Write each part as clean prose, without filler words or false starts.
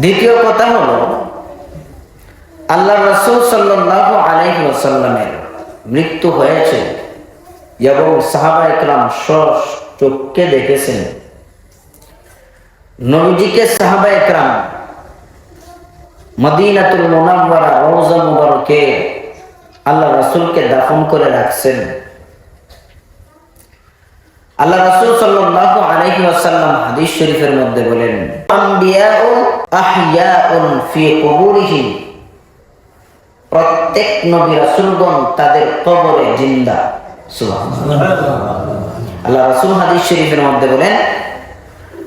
দ্বিতীয় কথা হলো আল্লাহ রাসূল সাল্লাল্লাহু আলাইহি ওয়াসাল্লামের মৃত্যু হয়েছে এবং সাহাবায়ে কেরাম চোখে দেখেছেন। নবীজিকে সাহাবায়ে কেরাম মদিনাতুল মুনাওয়ারা রওজা মুবারকে আল্লাহ রাসূলকে দাফন করে রাখছেন। আল্লাহ রাসূল সাল্লাল্লাহু আলাইহি ওয়াসাল্লাম হাদিস শরীফের মধ্যে বলেন, আম্বিয়াউ আহইয়াউন ফি কুবুরিহিম, প্রত্যেক নবী রাসূলগণ তাদের কবরে জিন্দা। সুবহানাল্লাহ। আল্লাহ রাসূল হাদিস শরীফের মধ্যে বলেন,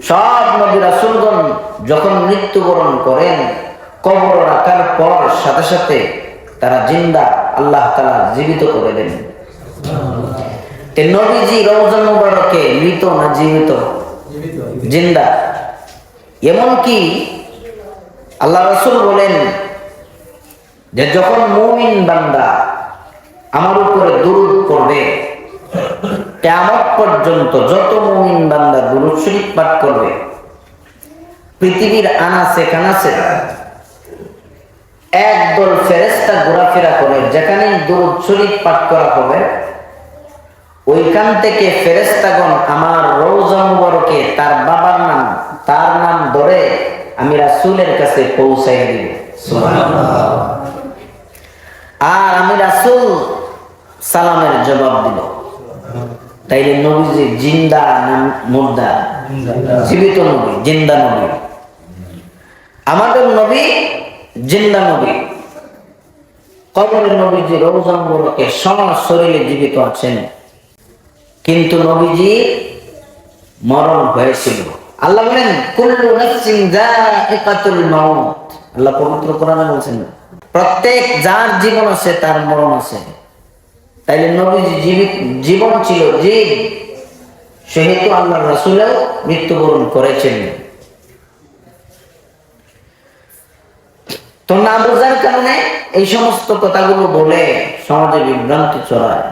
সব নবী রাসূলগণ যখন মৃত্যুবরণ করেন কবর রাখার পর সাথে সাথে তারা জিন্দা, আল্লাহ তাআলা জীবিত করে দেন। নবীজি রওজা মুবারকে মৃত না জীবিত? জিন্দা। এমনকি আল্লাহ রাসূল বলেন যে যখন মুমিন বান্দা আমার উপরে দুরূদ পড়বে, কিয়ামত পর্যন্ত যত মুমিন বান্দা দুরূদ শরীফ পাঠ করবে, পৃথিবীর আনাচে কানাচে একদল ফেরেশতা ঘোরাফেরা করে, যেখানে দুরূদ শরীফ পাঠ করা হবে ওইখান থেকে ফেরেশতাগণ আমার রওজা মুবারকে তার বাবার নাম, তার নাম ধরে আমি রাসূলের কাছে পৌঁছাইয়া দিব। সুবহানাল্লাহ। আর আমি রাসূল সালামের জবাব দিব। তাইলে নবীজি জিন্দা না মুর্দা? জীবিত নবী, জিন্দা নবী। আমাদের নবী জিন্দা নবী। কবরের নবীজি রওজা মুবারকে শরীরে জীবিত আছেন, কিন্তু নবীজি মরণ হয়েছিল। আল্লাহ বলেন, কুল্লু নাফসিন যায়িকাতুল মাউত। আল্লাহ পবিত্র কোরআনে বলেন, প্রত্যেক যার জীবন আছে তার মরণ আছে। তাইলে নবীজি জীবন ছিল, জীব, সেহেতু আল্লাহর রাসূলও মৃত্যুবরণ করেছেন। তো না বোঝার কারণে এই সমস্ত কথাগুলো বলে সমাজে বিভ্রান্তি ছড়ায়।